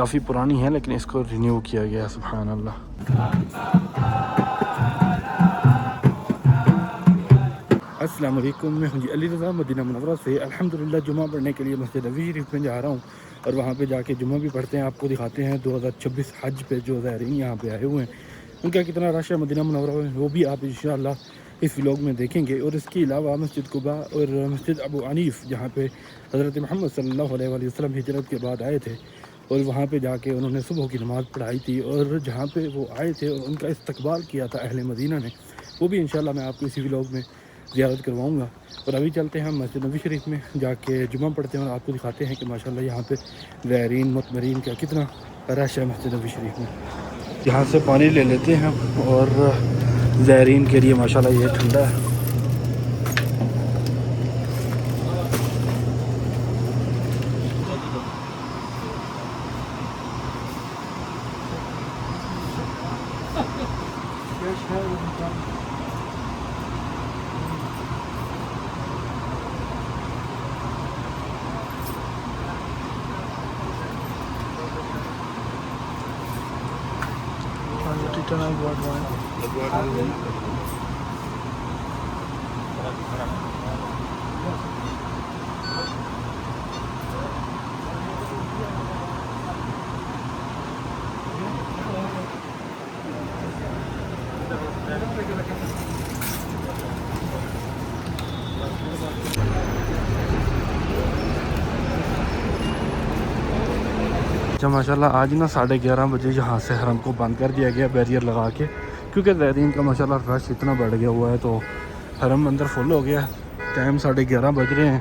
کافی پرانی ہے لیکن اس کو رینیو کیا گیا ہے. سبحان اللہ. السلام علیکم، میں ہوں جی علی رضا مدینہ منورہ سے. الحمدللہ جمعہ پڑھنے کے لیے مسجد نبوی شریف میں جا رہا ہوں اور وہاں پہ جا کے جمعہ بھی پڑھتے ہیں. آپ کو دکھاتے ہیں 2026 حج پہ جو زائرین یہاں پہ آئے ہوئے ہیں ان کا کتنا رش ہے مدینہ منورہ میں، وہ بھی آپ انشاءاللہ اس ولاگ میں دیکھیں گے. اور اس کے علاوہ مسجد قباء اور مسجد ابو عنیف جہاں پہ حضرت محمد صلی اللہ علیہ وسلم ہجرت کے بعد آئے تھے اور وہاں پہ جا کے انہوں نے صبح کی نماز پڑھائی تھی اور جہاں پہ وہ آئے تھے اور ان کا استقبال کیا تھا اہل مدینہ نے، وہ بھی انشاءاللہ میں آپ کو اسی ولاگ میں زیارت کرواؤں گا. اور ابھی چلتے ہیں ہم مسجد نبوی شریف میں جا کے جمعہ پڑھتے ہیں اور آپ کو دکھاتے ہیں کہ ماشاءاللہ یہاں پہ زائرین مطمرین کا کتنا رش ہے مسجد نبوی شریف میں. یہاں سے پانی لے لیتے ہیں اور زائرین کے لیے ماشاءاللہ یہ ٹھنڈا ہے. اچھا ماشاءاللہ آج نا 11:30 بجے یہاں سے حرم کو بند کر دیا گیا بیریئر لگا کے، کیونکہ زائرین کا ماشاءاللہ رش اتنا بڑھ گیا ہوا ہے تو حرم اندر فل ہو گیا. ٹائم 11:30 بج رہے ہیں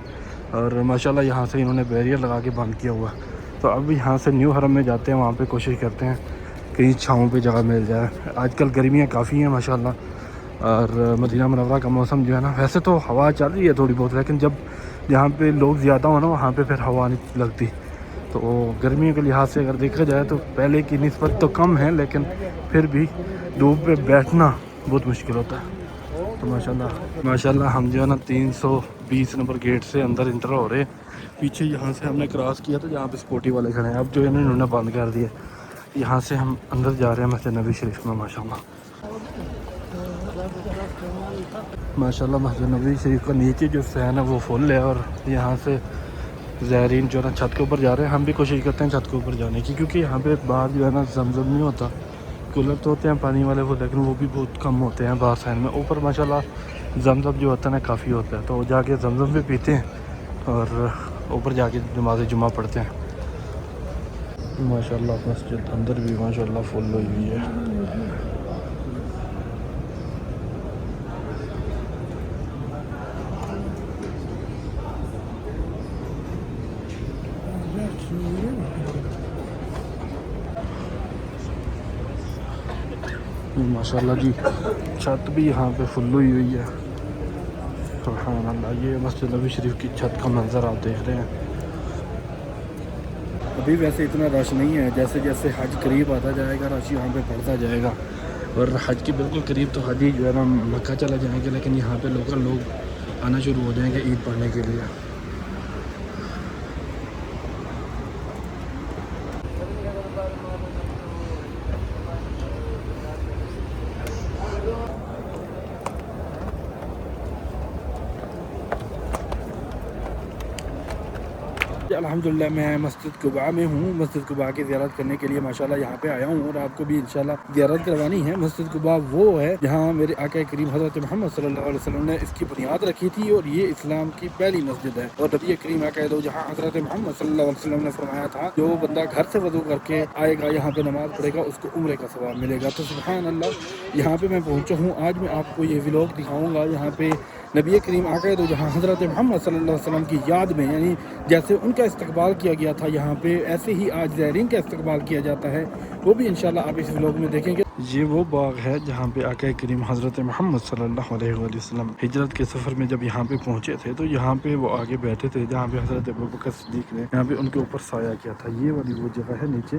اور ماشاءاللہ یہاں سے انہوں نے بیریئر لگا کے بند کیا ہوا ہے. تو اب یہاں سے نیو حرم میں جاتے ہیں، وہاں پہ کوشش کرتے ہیں کہیں چھاؤں پہ جگہ مل جائے. آج کل گرمیاں کافی ہیں ماشاءاللہ اور مدینہ منورہ کا موسم جو ہے نا، ویسے تو ہوا چل رہی ہے تھوڑی بہت، لیکن جب جہاں پہ لوگ زیادہ ہو نا وہاں پہ پھر ہوا نہیں لگتی. تو گرمیوں کے لحاظ سے اگر دیکھا جائے تو پہلے کی نسبت تو کم ہے، لیکن پھر بھی دھوپ پہ بیٹھنا بہت مشکل ہوتا ہے. تو ماشاءاللہ ہم جو ہے نا 320 نمبر گیٹ سے اندر انٹر ہو رہے ہیں. پیچھے یہاں سے ہم نے کراس کیا تو جہاں پہ سکوٹی والے کھڑے ہیں، اب جو ہے نا انہوں نے بند کر دیا. یہاں سے ہم اندر جا رہے ہیں مسجد نبوی شریف میں. ماشاءاللہ مسجد نبوی شریف کا نیچے جو فین ہے وہ فل ہے اور یہاں سے زائرین جو ہے نا چھت کے اوپر جا رہے ہیں. ہم بھی کوشش کرتے ہیں چھت کے اوپر جانے کی، کیونکہ یہاں پہ باہر جو ہے نا زمزم نہیں ہوتا. کولر تو ہوتے ہیں پانی والے وہ، لیکن وہ بھی بہت کم ہوتے ہیں باہر سائن میں. اوپر ماشاءاللہ زمزم جو ہوتا ہے نا کافی ہوتا ہے، تو جا کے زمزم بھی پیتے ہیں اور اوپر جا کے نماز جمعہ پڑھتے ہیں. ماشاءاللہ مسجد اندر بھی ماشاءاللہ فل ہوئی ہوئی ہے. ماشاءاللہ جی چھت بھی یہاں پہ فل ہوئی ہوئی ہے. سبحان اللہ، یہ مسجد نبوی شریف کی چھت کا منظر آپ دیکھ رہے ہیں. ابھی ویسے اتنا رش نہیں ہے، جیسے جیسے حج قریب آتا جائے گا رش یہاں پہ بڑھتا جائے گا. اور حج کے بالکل قریب تو حج ہی جو ہے نا مکہ چلا جائیں گے، لیکن یہاں پہ لوکل لوگ آنا شروع ہو جائیں گے عید پڑھنے کے لیے. الحمدللہ میں مسجد قباء میں ہوں. مسجد قباء کی زیارت کرنے کے لیے ماشاءاللہ یہاں پہ آیا ہوں اور آپ کو بھی انشاءاللہ زیارت کروانی ہے. مسجد قباء وہ ہے جہاں میرے آقا کریم حضرت محمد صلی اللہ علیہ وسلم نے اس کی بنیاد رکھی تھی اور یہ اسلام کی پہلی مسجد ہے. اور نبی کریم آقا دو جہاں حضرت محمد صلی اللہ علیہ وسلم نے فرمایا تھا جو بندہ گھر سے وضو کر کے آئے گا یہاں پہ نماز پڑھے گا اس کو عمرے کا ثواب ملے گا. تو سبحان اللہ یہاں پہ میں پہنچا ہوں. آج میں آپ کو یہ ولاگ دکھاؤں گا یہاں پہ نبی کریم آقا دو جہاں حضرت محمد صلی اللہ علیہ وسلم کی یاد میں، یعنی جیسے ان کا استقبال کیا گیا تھا یہاں پہ، ایسے ہی آج زائرین کا استقبال کیا جاتا ہے. وہ بھی انشاءاللہ آپ اس ولاگ میں دیکھیں گے. یہ وہ باغ ہے جہاں پہ آقا کریم حضرت محمد صلی اللہ علیہ وسلم ہجرت کے سفر میں جب یہاں پہ پہنچے تھے تو یہاں پہ وہ آگے بیٹھے تھے جہاں پہ حضرت ابوبکر صدیق نے یہاں پہ ان کے اوپر سایہ کیا تھا. یہ والی وہ جگہ ہے نیچے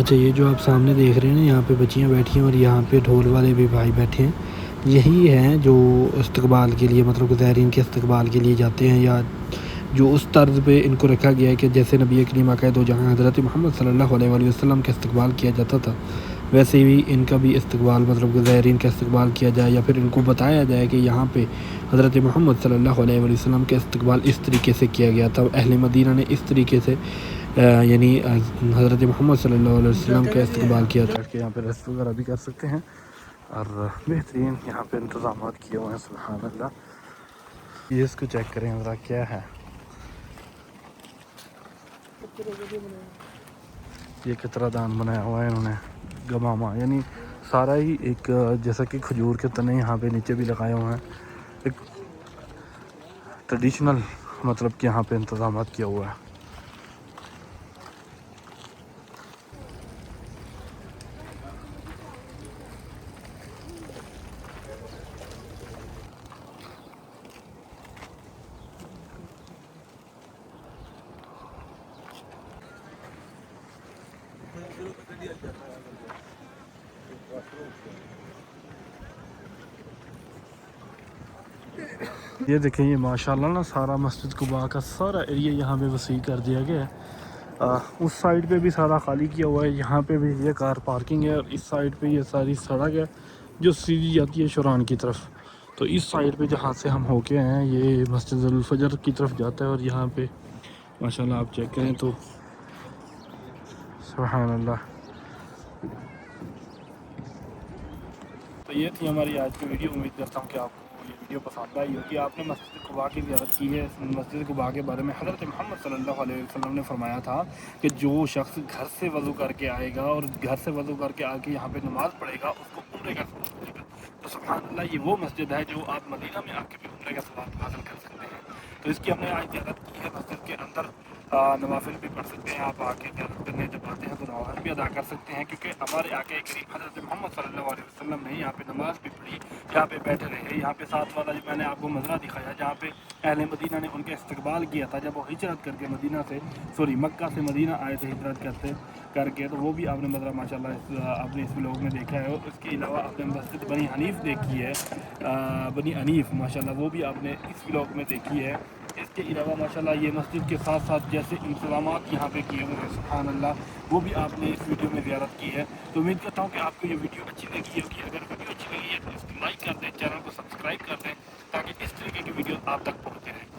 اچھا یہ جو آپ سامنے دیکھ رہے ہیں نا یہاں پہ بچیاں بیٹھی ہیں اور یہاں پہ ڈھول والے بھی بھائی بیٹھے ہیں، یہی ہیں جو استقبال کے لیے مطلب کہ زائرین کے استقبال کے لیے جاتے ہیں، یا جو اس طرز پہ ان کو رکھا گیا ہے کہ جیسے نبی کریم آقائے دو جہاں حضرت محمد صلی اللہ علیہ وآلہ وسلم کا استقبال کیا جاتا تھا، ویسے ہی ان کا بھی استقبال مطلب کہ زائرین کا استقبال کیا جائے، یا پھر ان کو بتایا جائے کہ یہاں پہ حضرت محمد صلی اللہ علیہ وآلہ وسلم کا استقبال اس طریقے سے کیا گیا تھا، اہل مدینہ نے اس طریقے سے یعنی حضرت محمد صلی اللہ علیہ وسلم کا استقبال کیا تھا کہ یہاں پہ ریسٹ وغیرہ بھی کر سکتے ہیں، اور بہترین یہاں پہ انتظامات کیے ہوئے ہیں، سبحان اللہ۔ یہ اس کو چیک کریں ذرا کیا ہے، یہ کترا دان بنایا ہوا ہے انہوں نے، گماما یعنی سارا ہی ایک جیسا کہ کھجور کے تنے یہاں پہ نیچے بھی لگائے ہوئے ہیں، ایک ٹریڈیشنل مطلب کہ یہاں پہ انتظامات کیا ہوا ہے۔ یہ دیکھیں یہ ماشاءاللہ نا سارا مسجد قباء کا سارا ایریا یہاں پہ وسیع کر دیا گیا ہے، اس سائڈ پہ بھی سارا خالی کیا ہوا ہے، یہاں پہ بھی یہ کار پارکنگ ہے، اور اس سائڈ پہ یہ ساری سڑک ہے جو سیدھی جاتی ہے شوران کی طرف، تو اس سائڈ پہ جہاں سے ہم ہو کے ہیں یہ مسجد الفجر کی طرف جاتا ہے، اور یہاں پہ ماشاءاللہ آپ چیک کریں تو سبحان اللہ۔ تو یہ تھی ہماری آج کی ویڈیو، امید کرتا ہوں کہ آپ کو یہ ویڈیو پسند آئی ہوگی۔ آپ نے مسجد قباء کی زیارت کی ہے، مسجد قباء کے بارے میں حضرت محمد صلی اللہ علیہ وسلم نے فرمایا تھا کہ جو شخص گھر سے وضو کر کے آئے گا اور گھر سے وضو کر کے آ کے یہاں پہ نماز پڑھے گا اس کو عمرے کا ثواب ملے گا۔ تو سبحان اللہ، یہ وہ مسجد ہے جو آپ مدینہ میں آ کے بھی عمرے کا ثواب حاصل کر سکتے ہیں۔ تو اس کی ہم نے آج زیارت کی ہے، مسجد کے اندر نوافل بھی پڑھ سکتے ہیں، آپ آ کے زیارت کرنے جب آتے ہیں تو نوافل بھی ادا کر سکتے ہیں، کیونکہ ہمارے آقا کریم حضرت محمد صلی اللہ علیہ وسلم نے یہاں پہ نماز بھی پڑھی، یہاں پہ بیٹھے رہے، یہاں پہ ساتھ والا جو میں نے آپ کو منظرہ دکھایا جہاں پہ اہل مدینہ نے ان کا استقبال کیا تھا جب وہ ہجرت کر کے مکہ سے مدینہ آئے تھے ہجرت کر کے، تو وہ بھی آپ نے منظرہ ماشاءاللہ آپ نے اس ولاگ میں دیکھا ہے، اور اس کے علاوہ آپ نے مسجد بنی حنیف دیکھی ہے، بنی حنیف ماشاءاللہ وہ بھی آپ نے اس ولاگ میں دیکھی ہے۔ اس کے علاوہ ماشاءاللہ یہ مسجد کے ساتھ ساتھ جیسے انتظامات یہاں پہ کیے ہوئے ہیں سبحان اللہ، وہ بھی آپ نے اس ویڈیو میں زیارت کی ہے۔ تو امید کرتا ہوں کہ آپ کو یہ ویڈیو اچھی لگی ہوگی، اگر ویڈیو اچھی لگی ہے تو اس کو لائک کر دیں، چینل کو سبسکرائب کر دیں تاکہ اس طریقے کی ویڈیو آپ تک پہنچے رہیں۔